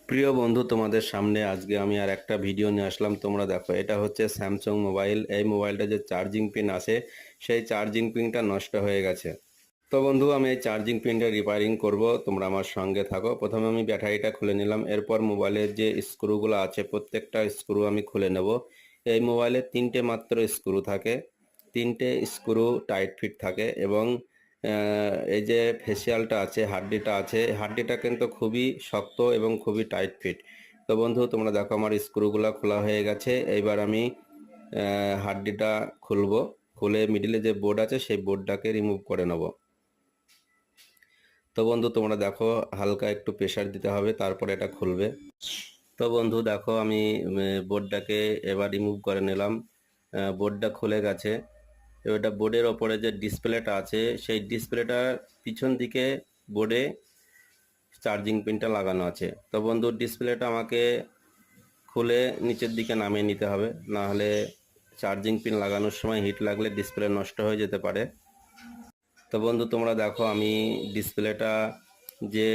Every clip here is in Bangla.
প্রিয় বন্ধু, তোমাদের সামনে আজকে আমি আর একটা ভিডিও নিয়ে আসলাম। তোমরা দেখো, এটা হচ্ছে স্যামসাং মোবাইল। এই মোবাইলটা যে চার্জিং পিন আছে, সেই চার্জিং পিনটা নষ্ট হয়ে গেছে। তো বন্ধু, আমি এই চার্জিং পিনটা রিপেয়ারিং করব, তোমরা আমার সঙ্গে থাকো। প্রথমে আমি ব্যাটারিটা খুলে নিলাম, এরপর মোবাইলের যে স্ক্রুগুলো আছে প্রত্যেকটা স্ক্রু আমি খুলে নেব। এই মোবাইলে তিনটে মাত্র স্ক্রু থাকে, তিনটে স্ক্রু টাইট ফিট থাকে। এবং এই যে ফেসিয়ালটা আছে, হাড্ডিটা আছে, হাড্ডিটা কিন্তু খুবই শক্ত এবং খুবই টাইট ফিট। তো বন্ধু, তোমরা দেখো আমার স্ক্রুগুলো খোলা হয়ে গেছে। এইবার আমি হাড্ডিটা খুলবো, খুলে মিডিলে যে বোর্ড আছে সেই বোর্ডটাকে রিমুভ করে নেব। তো বন্ধু, তোমরা দেখো হালকা একটু প্রেসার দিতে হবে, তারপরে এটা খুলবে। তো বন্ধু দেখো, আমি বোর্ডটাকে এবার রিমুভ করে নিলাম। বোর্ডটা খুলে গেছে। এবার বোর্ডের ওপরে যে ডিসপ্লেটা আছে, সেই ডিসপ্লেটার পিছন দিকে বোর্ডে চার্জিং পিনটা লাগানো আছে। তো বন্ধু, ডিসপ্লেটা আমাকে খুলে নিচের দিকে নামিয়ে নিতে হবে, না হলে চার্জিং পিন লাগানোর সময় হিট লাগলে ডিসপ্লে নষ্ট হয়ে যেতে পারে। তো বন্ধু, তোমরা দেখো আমি ডিসপ্লেটা যে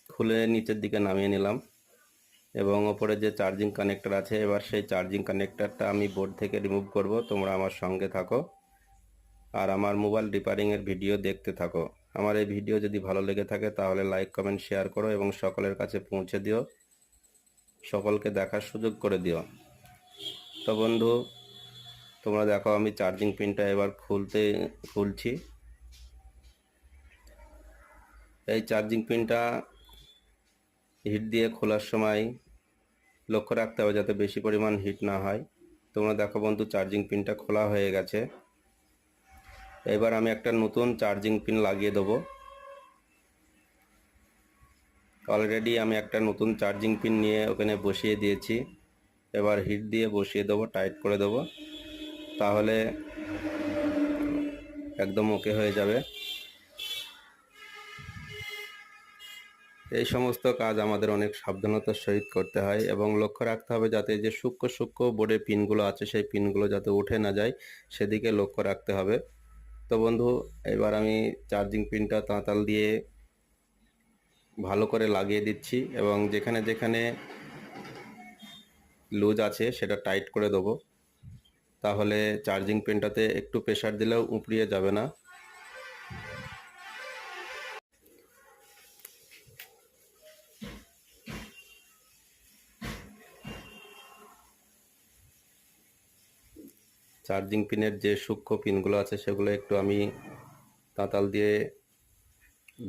খুলে নিচের দিকে নামিয়ে নিলাম, এবং ওপরে যে চার্জিং কানেক্টর আছে, এবার সেই চার্জিং কানেক্টরটা আমি বোর্ড থেকে রিমুভ করব। তোমরা আমার সঙ্গে থাকো আর আমার মোবাইল রিপেয়ারিংয়ের ভিডিও দেখতে থাকো। আমার এই ভিডিও যদি ভালো লেগে থাকে তাহলে লাইক কমেন্ট শেয়ার করো এবং সকলের কাছে পৌঁছে দিও, সকলকে দেখার সুযোগ করে দিও। তো বন্ধু, তোমরা দেখো আমি চার্জিং পিনটা এবার খুলছি। এই চার্জিং পিনটা হিট দিয়ে খোলার সময় লক্ষ্য রাখতে হবে যাতে বেশি পরিমাণ হিট না হয়। তোমরা দেখো বন্ধু, চার্জিং পিনটা খোলা হয়ে গেছে। এবার আমি একটা নতুন চার্জিং পিন লাগিয়ে দেবো। অলরেডি আমি একটা নতুন চার্জিং পিন নিয়ে ওখানে বসিয়ে দিয়েছি। এবার হিট দিয়ে বসিয়ে দেবো, টাইট করে দেবো, তাহলে একদম ওকে হয়ে যাবে। এই সমস্ত কাজ আমাদের অনেক সাবধানতার সহিত করতে হয় এবং লক্ষ্য রাখতে হবে যাতে যে সূক্ষ্ম সূক্ষ্ম বোর্ডে পিনগুলো আছে সেই পিনগুলো যাতে উঠে না যায়, সেদিকে লক্ষ্য রাখতে হবে। তো বন্ধু, এবার আমি চার্জিং পিনটা তাঁতাল দিয়ে ভালো করে লাগিয়ে দিচ্ছি এবং যেখানে যেখানে লুজ আছে সেটা টাইট করে দেবো, তাহলে চার্জিং পিনটাতে একটু প্রেসার দিলেও উপড়িয়ে যাবে না। চার্জিং পিনের যে সূক্ষ্ম পিনগুলো আছে সেগুলো একটু আমি তাঁতাল দিয়ে